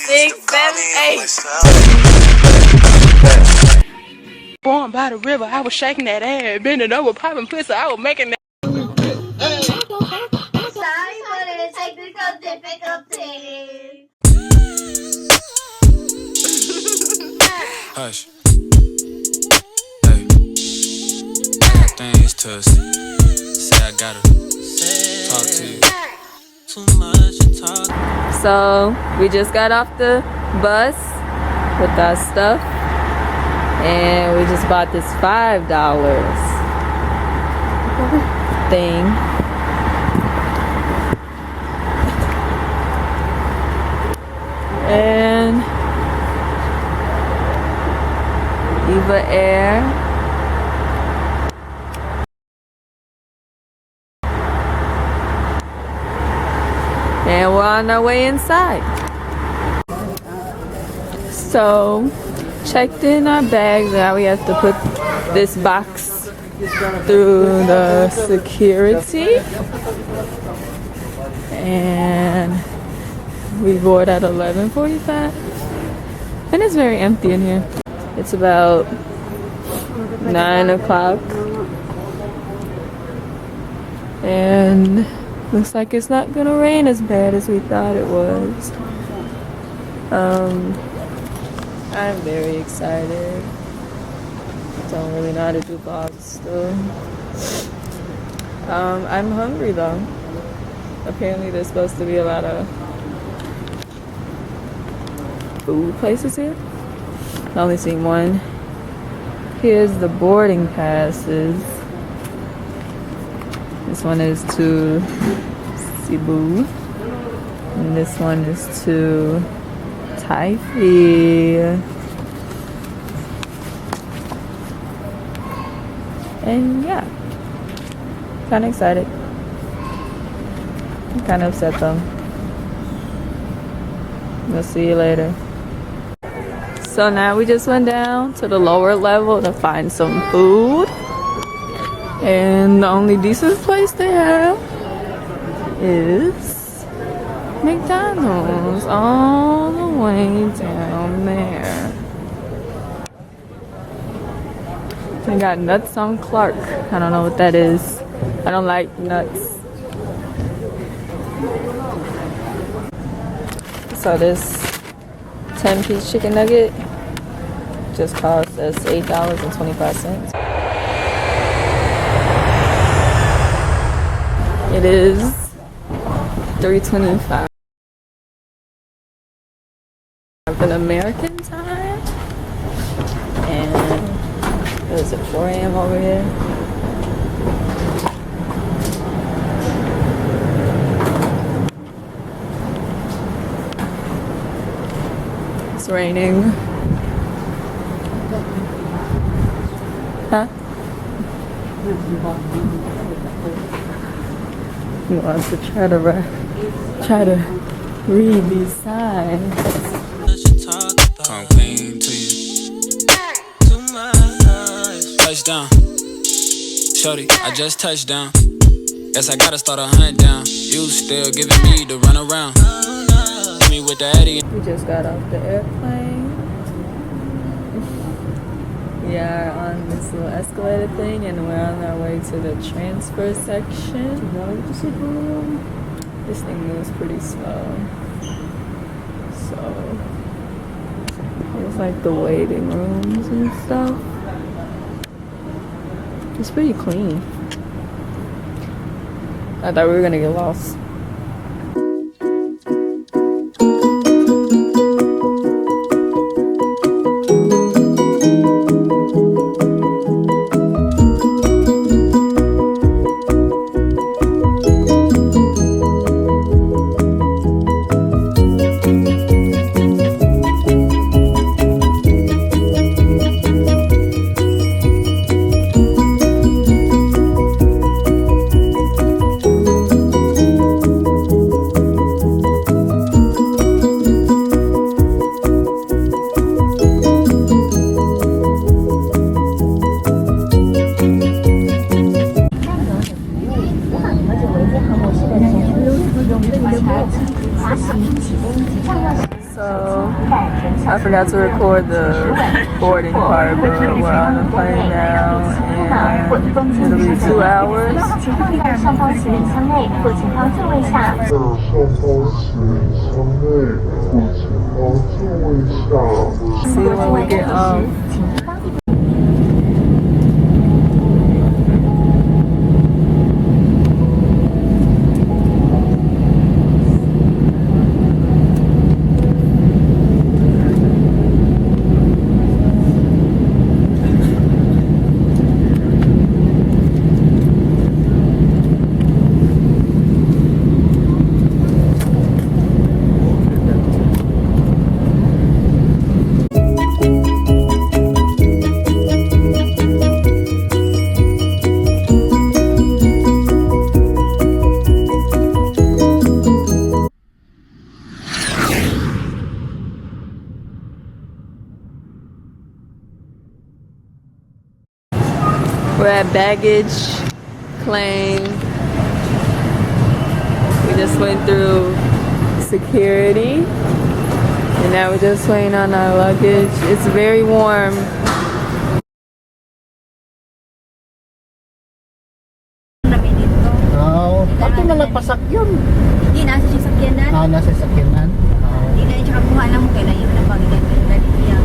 6, 7, 8. Born by the river, I was shaking that ass, bending over, popping pussy, I was making that. Sorry for the technical difficulties. Hush. Hey. I got things to say. I gotta talk to you. Too much to talk. So we just got off the bus with our stuff, and we just bought this $5 thing. And Eva Air. And we're on our way inside. So, checked in our bags. Now we have to put this box through the security. And we board at 11:45. And it's very empty in here. It's about 9 o'clock. And looks like it's not gonna rain as bad as we thought it was. I'm very excited. Don't really know how to do vlogs still. I'm hungry though. Apparently there's supposed to be a lot of food places here. I've only seen one. Here's the boarding passes. This one is to Cebu, and this one is to Taipei. And yeah, kind of excited. I'm kind of upset though. We'll see you later. So now we just went down to the lower level to find some food. And the only decent place they have is McDonald's all the way down there. They got nuts on Clark. I don't know what that is. I don't like nuts. So this 10-piece chicken nugget just cost us $8.25. It is 3:25 in American time, and it was at 4 a.m. over here. It's raining. Huh? He wants to try to read these signs. Come clean to you. Touchdown. Shorty, I just touched down. Guess I gotta start a hunt down. You still giving me the run around. Hit me with the Eddie. We just got off the airplane. We are on this little escalator thing, and we're on our way to the transfer section. This thing moves pretty slow. So it's like the waiting rooms and stuff. It's pretty clean. I thought we were gonna get lost. So I forgot to record the boarding part, but we're on the plane now, and it'll be 2 hours. 请务必在上方行李箱内或前方座位下。在上方行李箱内或前方座位下。 See you when we get off. We're at baggage claim. We just went through security and now we're just waiting on our luggage. It's very warm. Bakit malagpasak yun? Hindi, nasa sasakyanan. Nasa sakyanan. Hindi na yung tsaka buha lang mo, kailan yun na pag-ilan ko yung galit niya.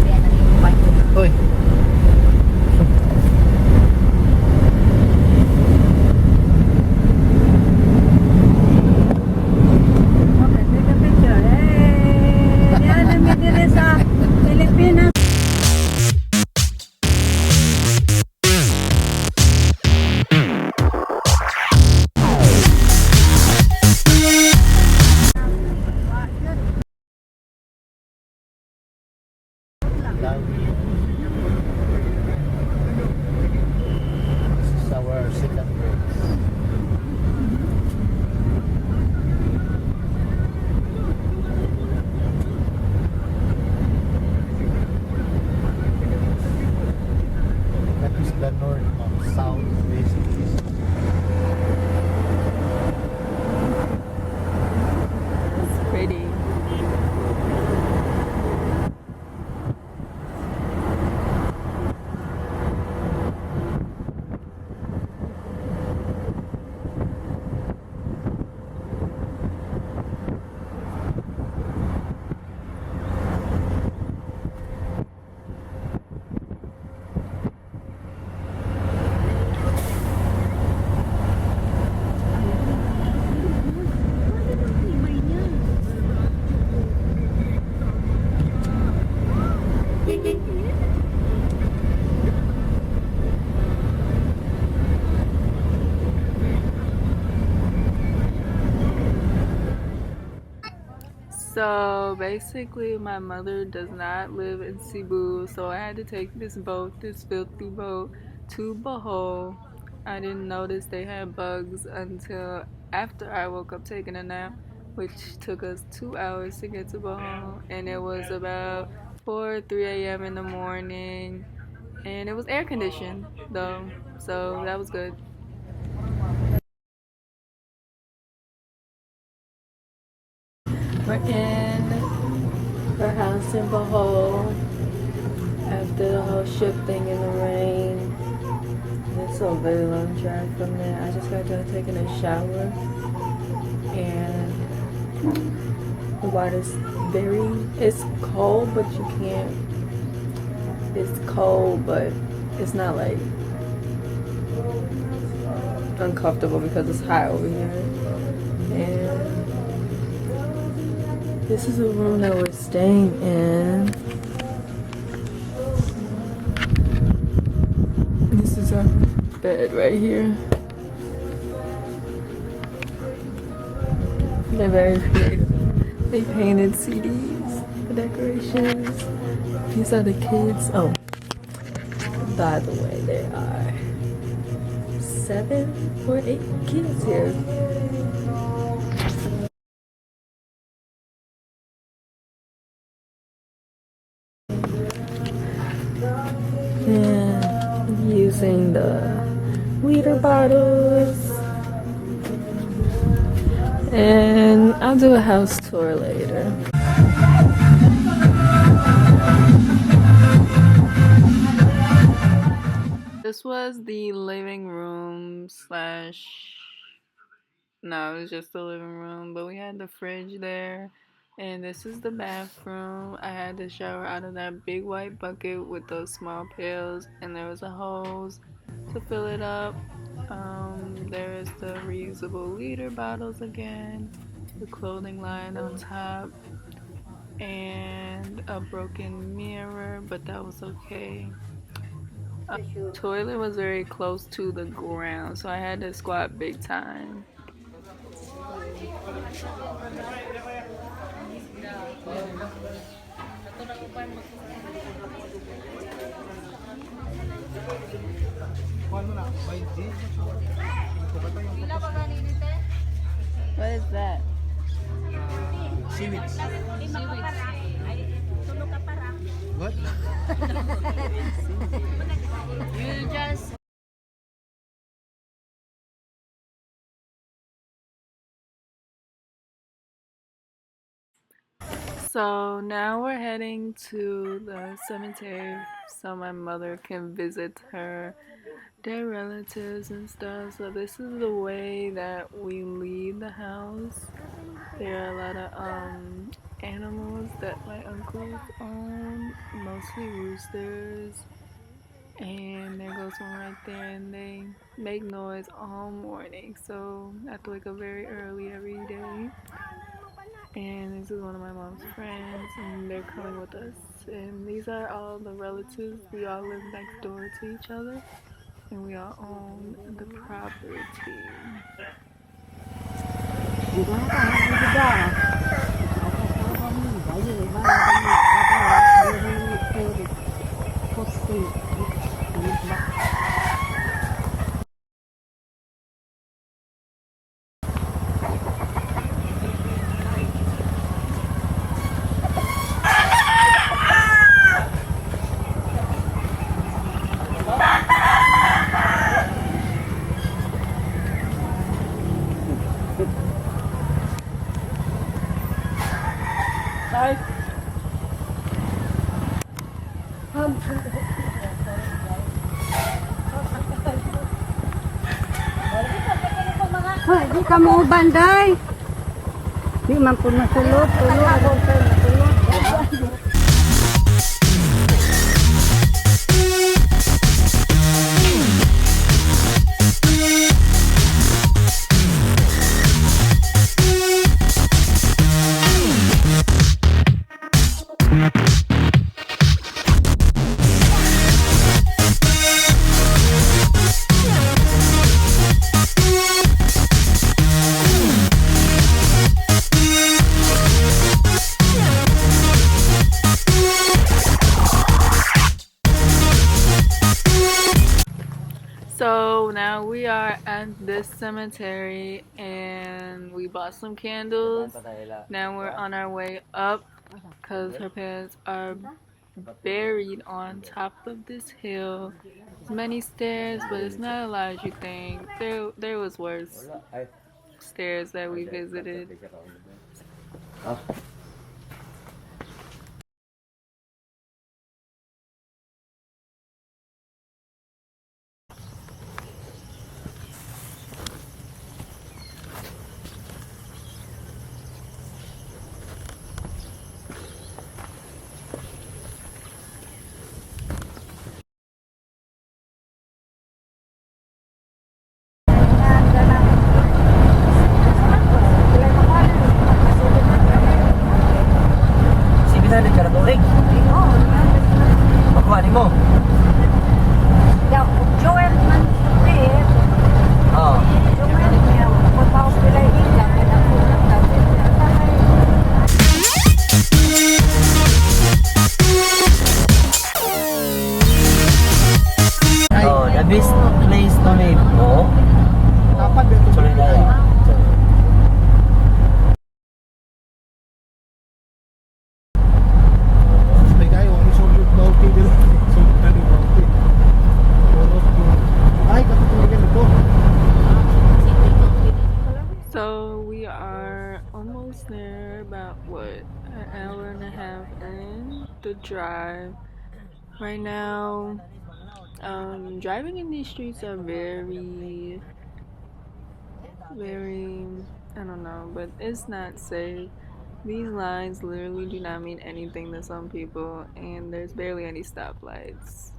Kaya na yung buhay ko na. Uy. Okay, take a picture. Hey! Yan ang midili sa Pilipinas. This is our second bridge. That is the north of south west east. It's pretty. So basically my mother does not live in Cebu, so I had to take this boat, this filthy boat, to Bohol. I didn't notice they had bugs until after I woke up taking a nap, which took us 2 hours to get to Bohol, and it was about 4 or 3 a.m. in the morning, and it was air conditioned though, so that was good. We're in her house in Bohol after the whole ship thing in the rain. And it's a very long drive from there. I just got done taking a shower and the water's it's cold, but you can't, it's cold, but it's not like uncomfortable because it's hot over here. And this is a room that we're staying in. This is our bed right here. They're very creative. They painted CDs for decorations. These are the kids. Oh, by the way, there are 7 or 8 kids here. And using the liter bottles. And I'll do a house tour later. This was the living room slash, no, it was just the living room, but we had the fridge there. And this is the bathroom. I had to shower out of that big white bucket with those small pails, and there was a hose to fill it up. There is the reusable liter bottles again, the clothing line on top, and a broken mirror, but that was okay. Toilet was very close to the ground, so I had to squat big time. What is that? Seaweeds. What? You just So now we're heading to the cemetery so my mother can visit their relatives and stuff. So this is the way that we leave the house. There are a lot of animals that my uncles own, mostly roosters. And there goes one right there, and they make noise all morning. So I have to wake up very early every day. And this is one of my mom's friends, and they're coming with us. And these are all the relatives. We all live next door to each other, and we all own the property. Hoy, di ka mo banday. Di man po masulot, So now we are at this cemetery, and we bought some candles. Now we're on our way up because her parents are buried on top of this hill. There's many stairs, but it's not as loud as you think. There was worse stairs that we visited. almost there. About what, an hour and a half in the drive. Right now, driving in these streets are very, very, I don't know, but it's not safe. These lines literally do not mean anything to some people, and there's barely any stoplights.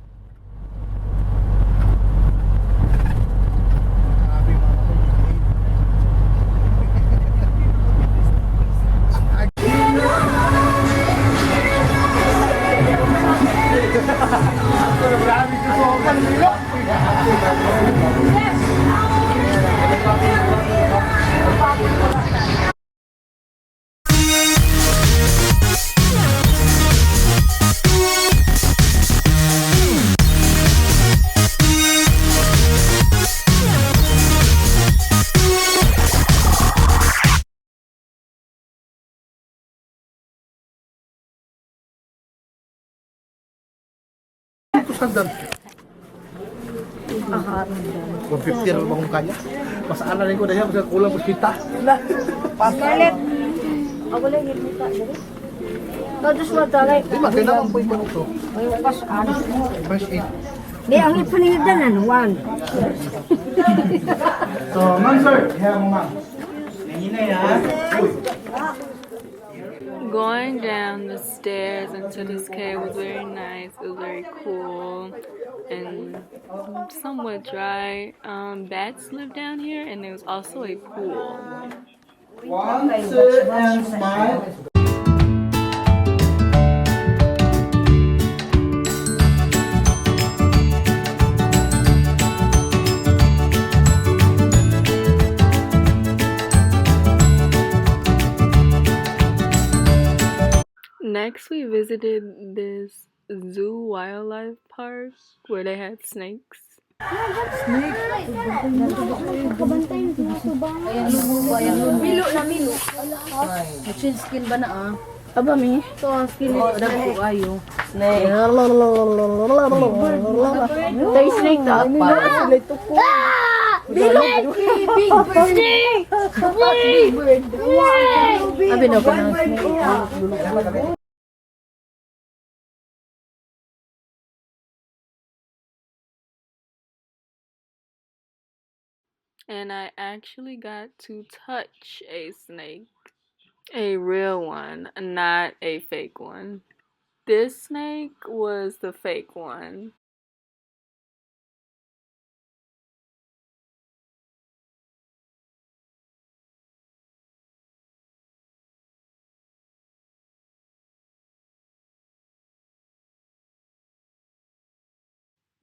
Sandal. 150 ang bang kanya. Masaan na rin ko dahil kasi kulang mas kita. Scarlett. Ako lang yung kita. Todos mo talay. Di ba, kailangan po yung ito. May pasaan. First aid. Di, ang ipanigdanan, one. So, ma'am sir. Yeah, ma'am. Going down the stairs into this cave was very nice. It was very cool and somewhat dry. Bats live down here, and there was also a pool. 1, 2, and smile. Next, we visited this zoo wildlife park where they had snakes. Milo na milo. Chin skin ba na ah? Aba mi? Ito ang skin nito. Dami ko ayo. Snake. Tay snake na. Big bird! Snake! Big bird! Abi na ko ng snake. And I actually got to touch a snake. A real one, not a fake one. This snake was the fake one.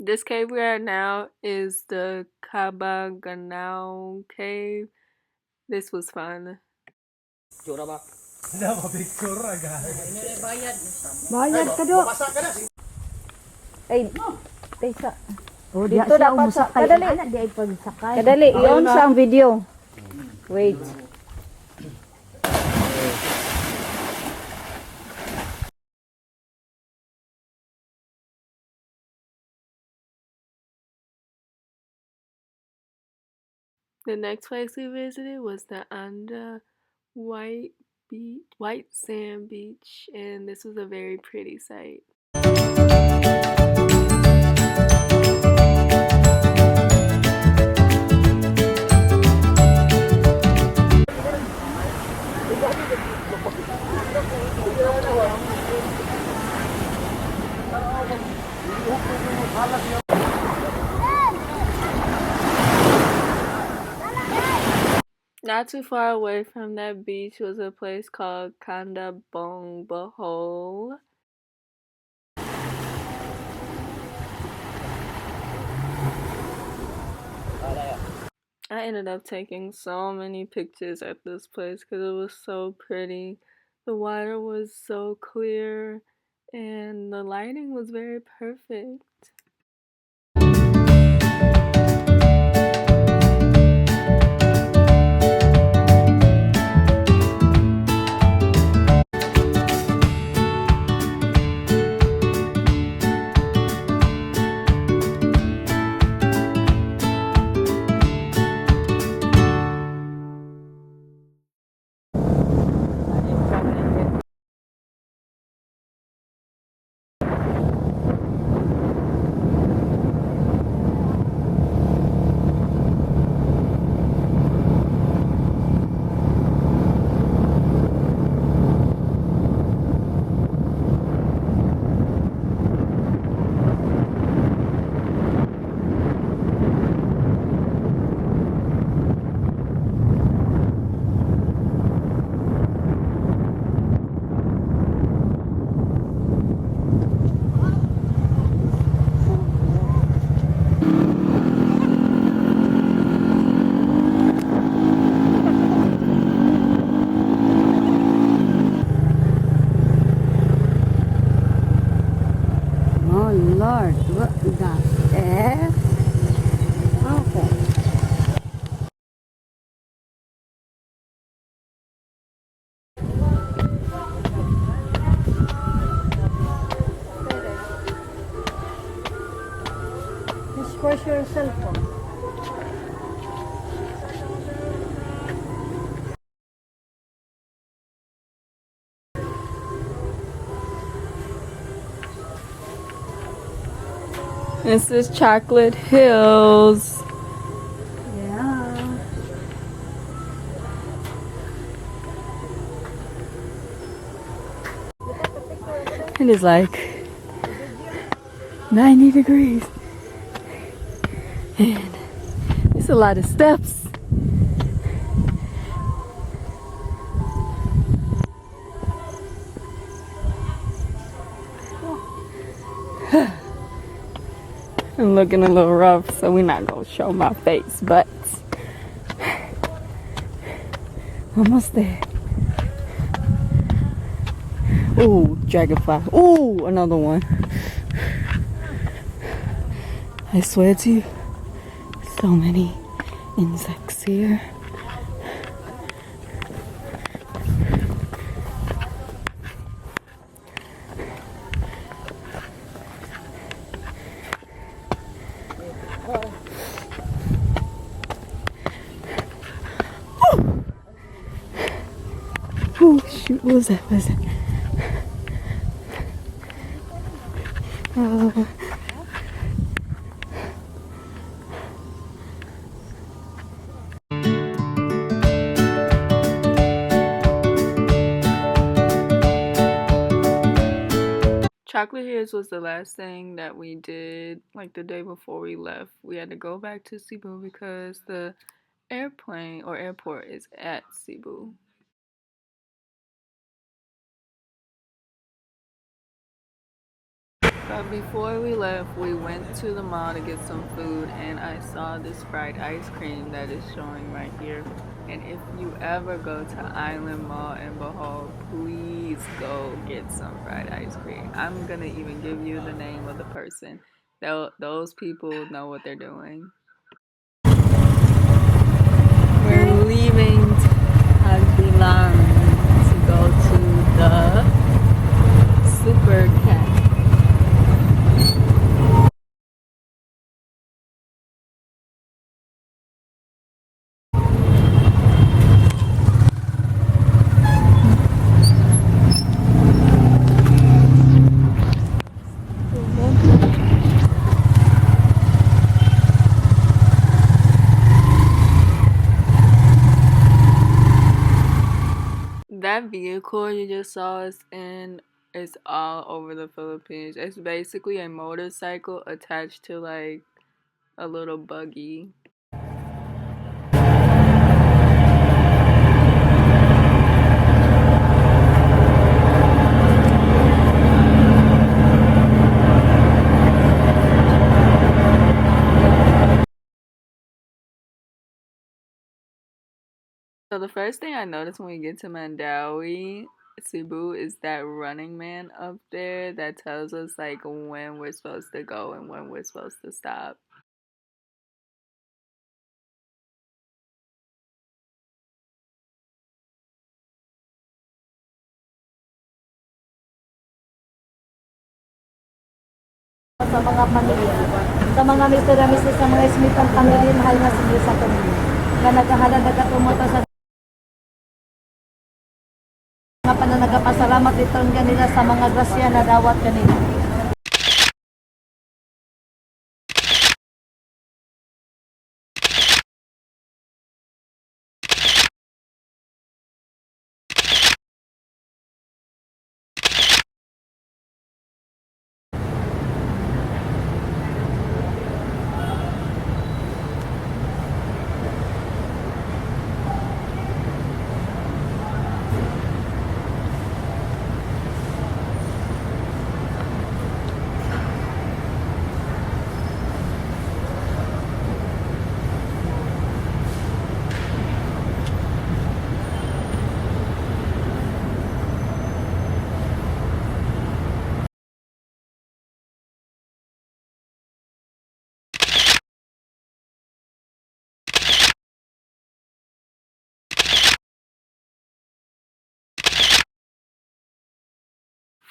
This cave we're at now is the Kabaganao cave. This was fun. Bayad ka do. Ay, tesa. Oh, dito dapat sakay. Kadali. Di ay pagsakay. Kadali, iyon sa ang video. Wait. The next place we visited was the White Sand Beach, and this was a very pretty sight. Not too far away from that beach was a place called Kandabong Bohol. I ended up taking so many pictures at this place because it was so pretty. The water was so clear and the lighting was very perfect. Where's your cell phone? This is Chocolate Hills. Yeah. It is like 90 degrees. And it's a lot of steps. I'm looking a little rough, so we're not gonna show my face, but almost there. Ooh, dragonfly. Ooh, another one. I swear to you, so many insects here. Oh shoot, what was that? What was that? Chocolate Hills was the last thing that we did, like the day before we left. We had to go back to Cebu because the airplane or airport is at Cebu. But before we left, we went to the mall to get some food, and I saw this fried ice cream that is showing right here. And if you ever go to Island Mall in Bohol, please go get some fried ice cream. I'm gonna even give you the name of the person. Those people know what they're doing. We're leaving Tagbilan to go to the Super Cat. That vehicle you just saw us in is all over the Philippines. It's basically a motorcycle attached to like a little buggy. So the first thing I noticed when we get to Mandawi, Cebu, is that running man up there that tells us like when we're supposed to go and when we're supposed to stop. Sa mga pamilya, sa mga mister sa mga ismitang pamilya, mahal na sige sa pamilya. Na naghahalad nagatumoto sa mga pananagapasalamat iton kanila sa mga grasya na dawat kanila.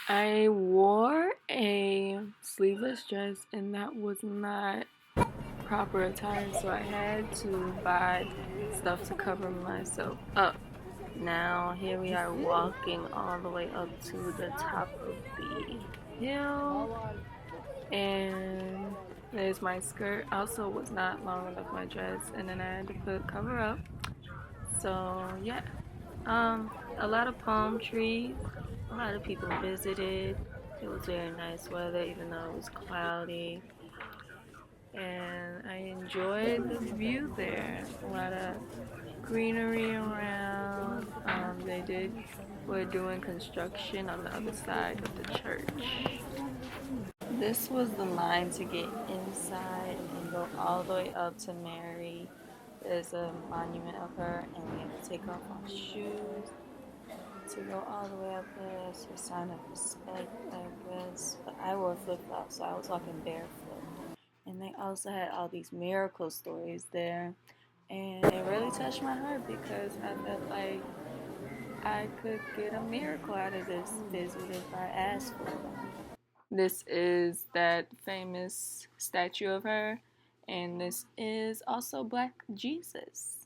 I wore a sleeveless dress and that was not proper attire, so I had to buy stuff to cover myself up. Now here we are walking all the way up to the top of the hill, and there's my skirt. Also was not long enough, my dress, and then I had to put cover up. So yeah, a lot of palm trees. A lot of people visited. It was very nice weather, even though it was cloudy. And I enjoyed the view there. A lot of greenery around. We're doing construction on the other side of the church. This was the line to get inside and go all the way up to Mary. There's a monument of her, and we have to take off our shoes to go all the way up there. It's a sign of respect, I guess. But I wore flip-flops, so I was walking barefoot. And they also had all these miracle stories there. And it really touched my heart because I felt like I could get a miracle out of this visit if I asked for one. This is that famous statue of her, and this is also Black Jesus.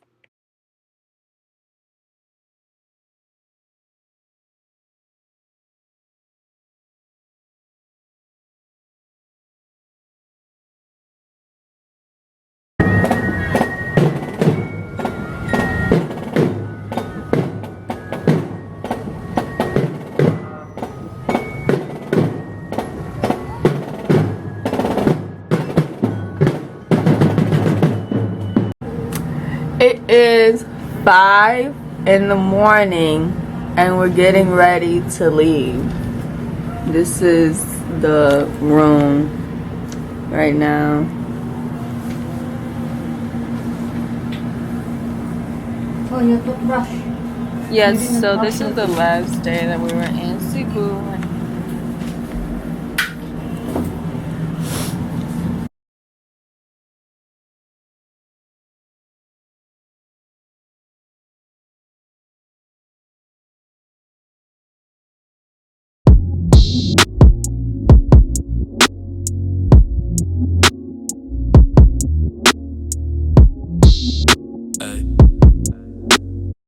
It is 5 in the morning and we're getting ready to leave. This is the room right now. Oh, your toothbrush. Yes, so this is the last day that we were in Cebu, and